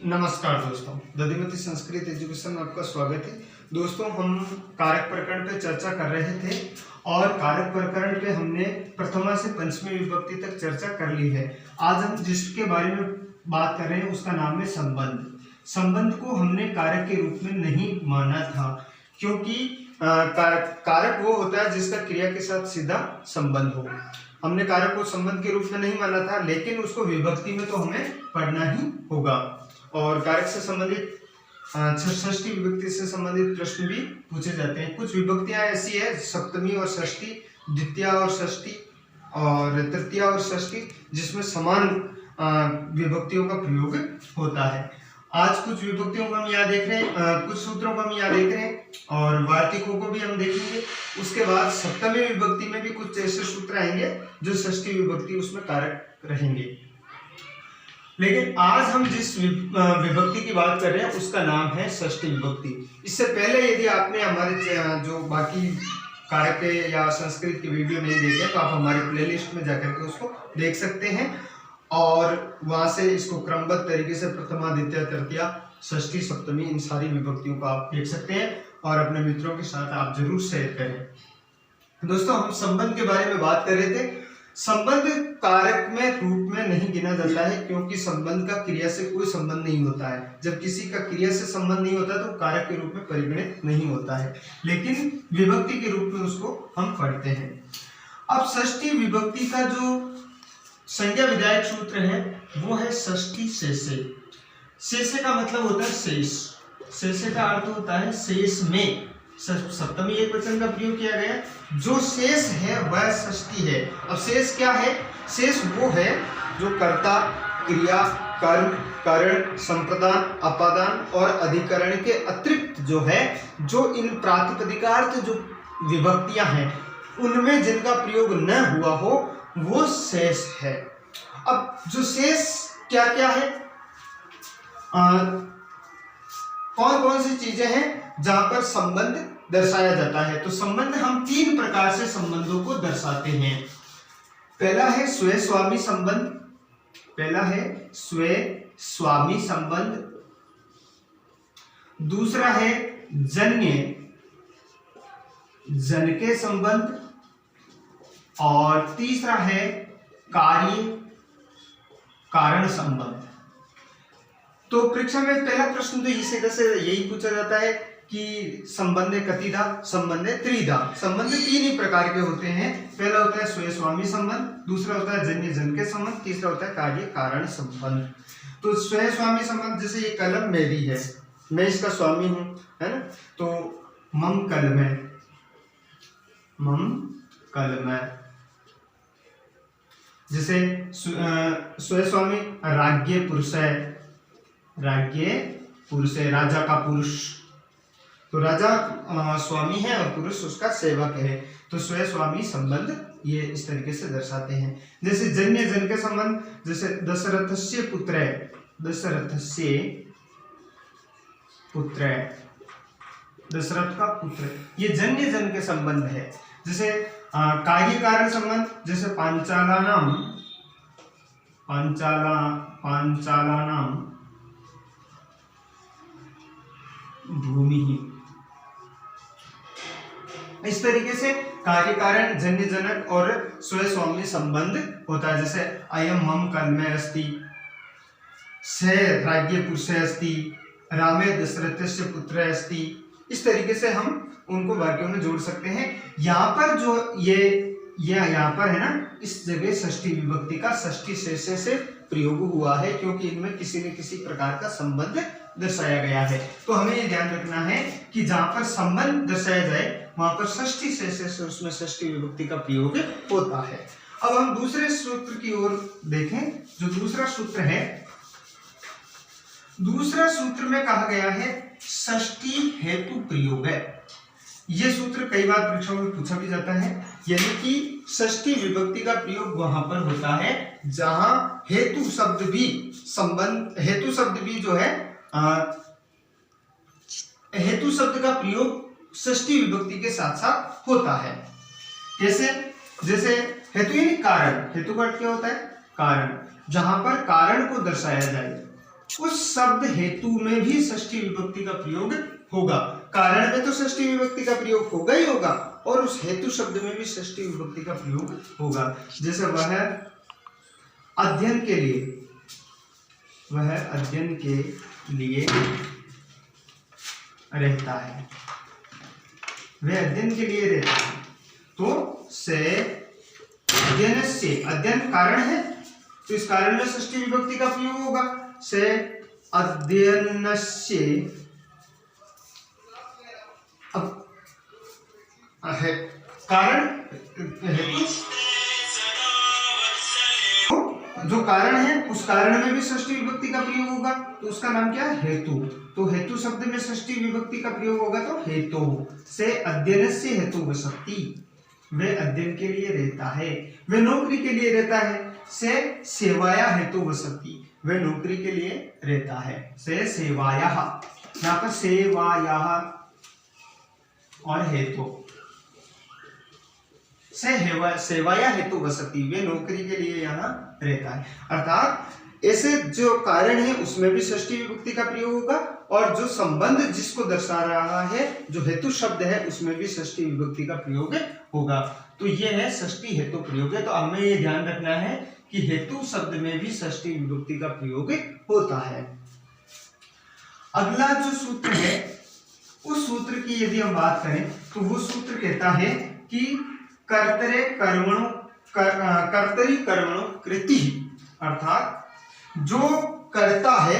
नमस्कार दोस्तों, दधिमती संस्कृत एजुकेशन में आपका स्वागत है। दोस्तों, हम कारक प्रकरण पे चर्चा कर रहे थे और कारक प्रकरण पे हमने प्रथमा से पंचमी विभक्ति तक चर्चा कर ली है। आज हम जिसके बारे में बात कर रहे हैं उसका नाम है संबंध। संबंध को हमने कारक के रूप में नहीं माना था, क्योंकि कारक वो होता है जिसका क्रिया के साथ सीधा संबंध हो। हमने कारक को संबंध के रूप में नहीं माना था, लेकिन उसको विभक्ति में तो हमें पढ़ना ही होगा। और कारक से संबंधित षष्ठी विभक्ति से संबंधित प्रश्न भी पूछे जाते हैं। कुछ विभक्तियां ऐसी है, सप्तमी और षष्ठी, द्वितीया और षष्ठी और तृतीया और षष्ठी, जिसमें समान विभक्तियों का प्रयोग होता है। आज कुछ विभक्तियों को हम यहाँ देख रहे हैं, कुछ सूत्रों को हम यहाँ देख रहे हैं और वार्तिकों को भी हम देखेंगे। उसके बाद सप्तमी विभक्ति में भी कुछ ऐसे सूत्र आएंगे जो षष्ठी विभक्ति उसमें कारक रहेंगे। लेकिन आज हम जिस विभक्ति की बात कर रहे हैं उसका नाम है षष्ठी विभक्ति। इससे पहले यदि आपने हमारे जो बाकी कारक या संस्कृत की वीडियो नहीं देखे तो आप हमारे प्लेलिस्ट में जाकर के उसको देख सकते हैं और वहां से इसको क्रमबद्ध तरीके से प्रथमा, द्वितीय, तृतीया, षष्ठी, सप्तमी इन सारी विभक्तियों को आप देख सकते हैं और अपने मित्रों के साथ आप जरूर शेयर करें। दोस्तों, हम संबंध के बारे में बात कर रहे थे। संबंध कारक में रूप में नहीं गिना जाता है, क्योंकि संबंध का क्रिया से कोई संबंध नहीं होता है। जब किसी का क्रिया से संबंध नहीं होता तो कारक के रूप में परिगणित नहीं होता है, लेकिन विभक्ति के रूप में उसको हम पढ़ते हैं। अब षष्ठी विभक्ति का जो संज्ञा विधायक सूत्र है वो है षष्ठी शेषे। शेषे का मतलब होता है शेष। शेषे का अर्थ होता है शेष में। सप्तमी एकवचन का प्रयोग किया गया, जो शेष है वह षष्ठी है। अब शेष क्या है? शेष वो है जो कर्ता, क्रिया, कर्म, करण, संप्रदान, अपादान और अधिकरण के अतिरिक्त जो है, जो इन प्रातिपदिकार्थ जो विभक्तियां हैं उनमें जिनका प्रयोग न हुआ हो वो शेष है। अब जो शेष क्या क्या है, कौन कौन सी चीजें हैं जहां पर संबंध दर्शाया जाता है? तो संबंध हम तीन प्रकार से संबंधों को दर्शाते हैं। पहला है स्वयं स्वामी संबंध, पहला है स्वयं स्वामी संबंध, दूसरा है जन्य जनके संबंध और तीसरा है कार्य कारण संबंध। तो परीक्षा में पहला प्रश्न तो इसी तरह से यही पूछा जाता है कि संबंध कतिधा, संबंध त्रिधा। संबंध तीन ही प्रकार के होते हैं। पहला होता है स्वयं स्वामी संबंध, दूसरा होता है जन्य जनके संबंध, तीसरा होता है कार्य कारण संबंध। तो स्वयं स्वामी संबंध, जैसे ये कलम मेरी है, मैं इसका स्वामी हूं, है ना, तो मम कलम, मम कलम। जैसे स्वयं स्वामी राज्ञ पुरुष है, राज्ञ पुरुष है, राजा का पुरुष, तो राजा स्वामी है और पुरुष उसका सेवक है। तो स्वयं स्वामी संबंध ये इस तरीके से दर्शाते हैं। जैसे जन्य जन के संबंध, जैसे दशरथस्य पुत्र, दशरथस्य पुत्र, दशरथ का पुत्र, ये जन्य जन के संबंध है। जैसे कार्य कारण संबंध, जैसे पांचालानाम भूमि, इस तरीके से कार्य कारण, जन्य जनक और स्वयं स्वामी संबंध होता है। जैसे अयम मम कलमे अस्ति, स राज्ञ पुरुष अस्ति, रामे दशरथस्य पुत्र अस्ति। इस तरीके से हम उनको वाक्यों में जोड़ सकते हैं। यहाँ पर जो ये यहाँ पर है ना, इस जगह षष्ठी विभक्ति का षष्ठी शेषे से प्रयोग हुआ है, क्योंकि इनमें किसी न किसी प्रकार का संबंध दर्शाया गया है। तो हमें ये ध्यान रखना है कि जहां पर संबंध दर्शाया जाए वहां पर षष्ठी शेषे से उसमें षष्ठी विभक्ति का प्रयोग होता है। अब हम दूसरे सूत्र की ओर देखें। जो दूसरा सूत्र है, दूसरा सूत्र में कहा गया है षष्ठी हेतु प्रयोग है। यह सूत्र कई बार परीक्षाओं में पूछा भी जाता है, यानी कि षष्ठी विभक्ति का प्रयोग वहां पर होता है जहां हेतु शब्द भी संबंध, हेतु शब्द भी जो है हेतु शब्द का प्रयोग षष्ठी विभक्ति के साथ साथ होता है। कैसे? जैसे हेतु यानी कारण, हेतु का अर्थ क्या होता है? कारण। जहां पर कारण को दर्शाया जाए, उस शब्द हेतु में भी षष्ठी विभक्ति का प्रयोग होगा। कारण में तो षष्ठी विभक्ति का प्रयोग होगा ही होगा, और उस हेतु शब्द में भी षष्ठी विभक्ति का प्रयोग होगा। जैसे वह अध्ययन के लिए, वह अध्ययन के लिए रहता है, वह अध्ययन के लिए रहता है, तो से अध्ययनस्य, अध्ययन कारण है तो इस कारण में षष्ठी विभक्ति का प्रयोग होगा। से अध्ययनस्य है कारण, हेतु, जो कारण है उस कारण में भी षष्ठी विभक्ति का प्रयोग होगा, तो उसका नाम क्या है? हेतु। तो हेतु शब्द में षष्ठी विभक्ति का प्रयोग होगा तो हेतु। से अध्ययनस्य हेतु वसति, वह अध्ययन के लिए रहता है, वह नौकरी के लिए रहता है। से सेवाया हेतु वसति, वह नौकरी के लिए रहता है। से सेवाया, यहाँ पर सेवाया और हेतु, से सेवाया हेतु वसति, वे नौकरी के लिए यहाँ रहता है। अर्थात ऐसे जो कारण है उसमें भी षष्ठी विभक्ति का प्रयोग होगा, और जो संबंध जिसको दर्शा रहा है, जो हेतु शब्द है, उसमें भी षष्ठी विभक्ति का प्रयोग होगा। तो ये है षष्ठी हेतु प्रयोग है। तो हमें ये ध्यान रखना है कि हेतु शब्द में भी षष्ठी विभक्ति का प्रयोग होता है। अगला जो सूत्र है, उस सूत्र की यदि हम बात करें तो वो सूत्र कहता है कि कर्तरि कर्मणो कृति, अर्थात जो कर्ता है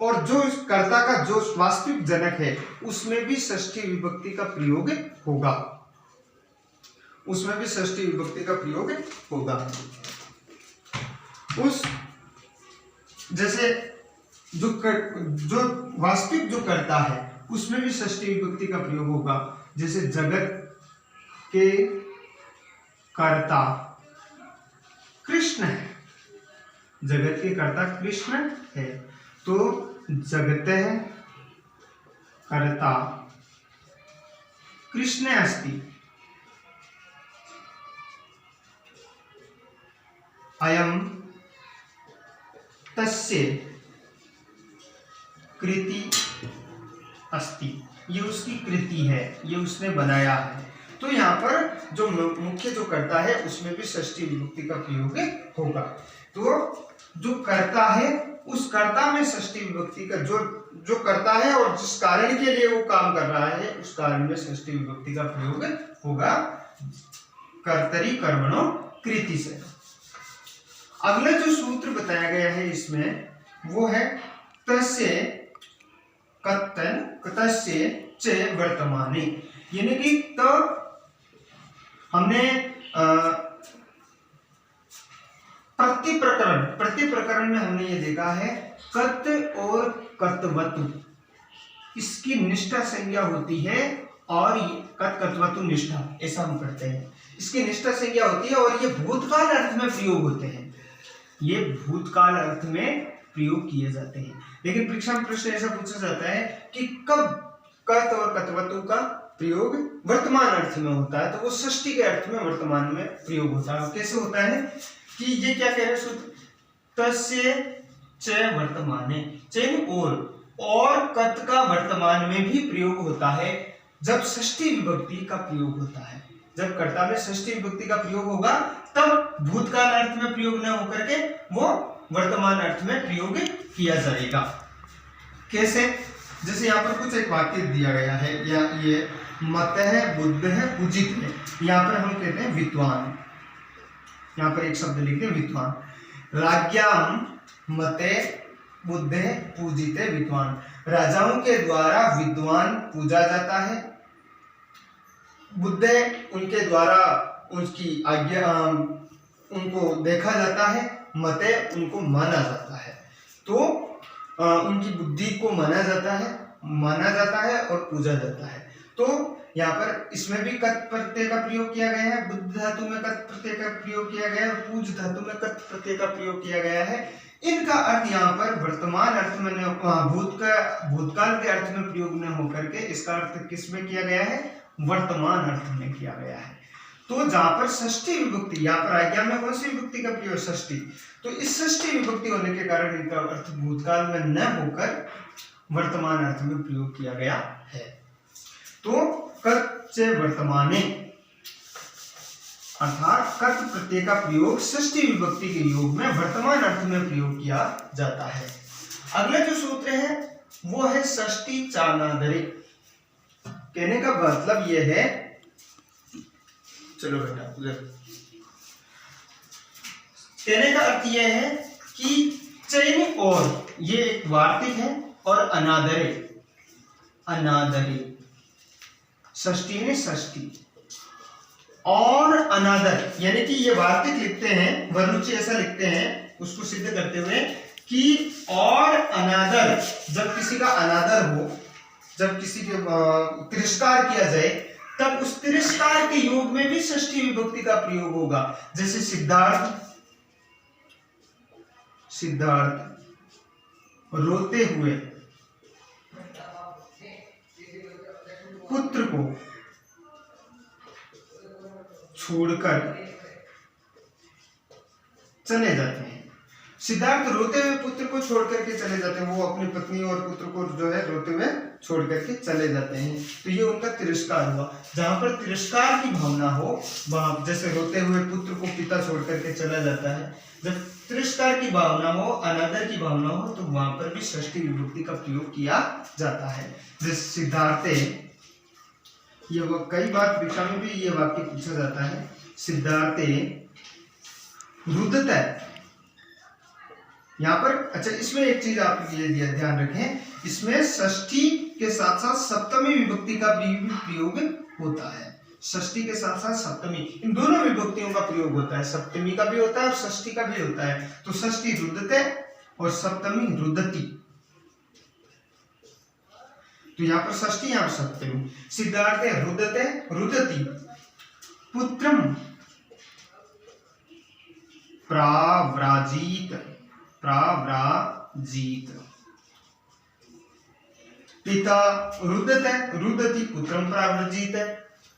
और जो इस कर्ता का जो वास्तविक जनक है उसमें भी षष्ठी विभक्ति का प्रयोग होगा, उसमें भी षष्ठी विभक्ति का प्रयोग होगा। उस जैसे जो वास्तविक जो कर्ता है उसमें भी षष्ठी विभक्ति का प्रयोग होगा। जैसे जगत के कर्ता कृष्ण है, जगत के कर्ता कृष्ण है, तो जगतः कर्ता कृष्ण अस्ति, अयं तस्य कृति अस्ति, ये उसकी कृति है, ये उसने बनाया है। तो यहाँ पर जो मुख्य जो कर्ता है उसमें भी षष्ठी विभक्ति का प्रयोग होगा। तो जो कर्ता है उस कर्ता में षष्ठी विभक्ति का जो कर्ता है और जिस कारण के लिए वो काम कर रहा है उस कारण में षष्ठी विभक्ति का प्रयोग होगा कर्तरि कर्मणो कृति से। अगला जो सूत्र बताया गया है इसमें वो है तस्य कतस्य च वर्तमाने, यानी कि तो हमने प्रति प्रकरण में हमने ये देखा है कत और कतवतु, इसकी निष्ठा संज्ञा होती है और कत कतवतु निष्ठा, ऐसा हम करते हैं। इसकी निष्ठा संज्ञा होती है और ये भूतकाल अर्थ में प्रयोग होते हैं, ये भूतकाल अर्थ में प्रयोग किए जाते हैं। लेकिन परीक्षा में प्रश्न ऐसा पूछा जाता है कि कब कत और कतवतु का प्रयोग वर्तमान अर्थ में होता है, तो वो षष्ठी के अर्थ में वर्तमान में प्रयोग होता है। कैसे होता है कि ये क्या कह रहे हैं सूत्र, तस्य च वर्तमाने, चैन और कत का वर्तमान में भी प्रयोग होता है जब षष्ठी विभक्ति का प्रयोग होता है। जब कर्ता में षष्ठी विभक्ति का प्रयोग होगा तब भूतकाल अर्थ में प्रयोग न होकर के वो वर्तमान अर्थ में प्रयोग किया जाएगा। कैसे? जैसे यहाँ पर कुछ एक वाक्य दिया गया है, या ये मत है, बुद्ध है, पूजित है, यहाँ पर हम कहते हैं विद्वान, यहाँ पर एक शब्द लिखते हैं विद्वान। राज्ञाम मते बुद्धे पूजिते विद्वान, राजाओं के द्वारा विद्वान पूजा जाता है, बुद्धे उनके द्वारा उसकी आज्ञा उनको देखा जाता है, मते उनको माना जाता है। तो उनकी बुद्धि को माना जाता है और पूजा जाता है। तो यहाँ पर इसमें भी कत प्रत्यय का प्रयोग किया गया है, बुद्ध धातु में कत प्रत्यय का प्रयोग किया गया है और पूज धातु में कत प्रत्यय का प्रयोग किया गया है। इनका अर्थ यहाँ पर वर्तमान अर्थ में भूतकाल के अर्थ में प्रयोग न होकर के इसका अर्थ किस में किया गया है, वर्तमान अर्थ में किया गया है। तो जहां पर षष्ठी विभक्ति यहाँ पर आज्ञा में कौन सी विभक्ति का प्रयोग, षष्ठी, तो इस षष्ठी विभक्ति होने के कारण इनका अर्थ भूतकाल में न होकर वर्तमान अर्थ में प्रयोग किया गया है। तो कर्तृ वर्तमाने अर्थात कर्तृ प्रत्यय का प्रयोग षष्ठी विभक्ति के योग में वर्तमान अर्थ में प्रयोग किया जाता है। अगला जो सूत्र है वो है षष्ठी चानादरे। कहने का मतलब यह है, चलो बेटा उधर, कहने का अर्थ यह है कि चयन और, ये एक वार्तिक है, और अनादरे, अनादरे षष्ठी ने षष्ठी और अनादर, यानी कि ये वार्तिक लिखते हैं, वरुचि ऐसा लिखते हैं उसको सिद्ध करते हुए कि और अनादर, जब किसी का अनादर हो, जब किसी के तिरस्कार किया जाए, तब उस तिरस्कार के योग में भी षष्ठी विभक्ति का प्रयोग होगा। जैसे सिद्धार्थ, सिद्धार्थ रोते हुए पुत्र को छोड़कर चले जाते हैं। सिद्धार्थ रोते हुए पुत्र को छोड़ करके चले जाते हैं, वो अपनी पत्नी और पुत्र को जो है रोते हुए छोड़ करके चले जाते हैं। तो ये उनका तिरस्कार हुआ। जहां पर तिरस्कार की भावना हो, वहां जैसे रोते हुए पुत्र को पिता छोड़ करके चला जाता है, जब तिरस्कार की भावना हो, अनादर की भावना हो, तो वहां पर भी षष्ठी विभक्ति का प्रयोग किया जाता है। जैसे सिद्धार्थे, ये कई बार परीक्षा में भी ये वाक्य पूछा जाता है, सिद्धार्थे रुदते। यहाँ पर अच्छा, इसमें एक चीज आप ये ध्यान रखें, इसमें षष्ठी के साथ साथ सप्तमी विभक्ति का भी प्रयोग होता है। षष्ठी के साथ साथ सप्तमी, इन दोनों विभक्तियों का प्रयोग होता है, सप्तमी का भी होता है और षष्ठी का भी होता है। तो षष्ठी रुदते और सप्तमी रुदती। तो यहाँ पर षष्ठी, यहाँ पर सप्तमी। सिद्धार्थे रुदते रुदती पुत्रम प्राव्राजीत, प्राव्राजीत। पिता रुदते रुदती पुत्रम प्राव्राजीत,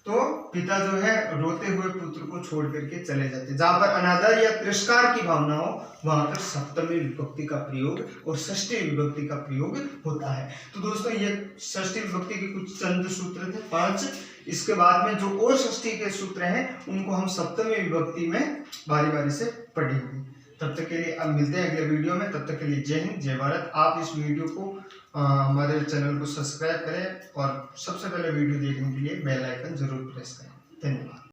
तो पिता जो है रोते हुए पुत्र को छोड़ करके चले जाते। जहां पर अनादर या तिरस्कार की भावना हो, वहां पर सप्तमी विभक्ति का प्रयोग और षष्ठी विभक्ति का प्रयोग होता है। तो दोस्तों ये षष्ठी विभक्ति के कुछ चंद सूत्र थे 5। इसके बाद में जो और षष्ठी के सूत्र हैं उनको हम सप्तमी विभक्ति में बारी बारी से पढ़ेंगे। तब तक के लिए अब मिलते हैं अगले वीडियो में। तब तक के लिए जय हिंद, जय भारत। आप इस वीडियो को हमारे चैनल को सब्सक्राइब करें और सबसे पहले वीडियो देखने के लिए बेल आइकन जरूर प्रेस करें। धन्यवाद।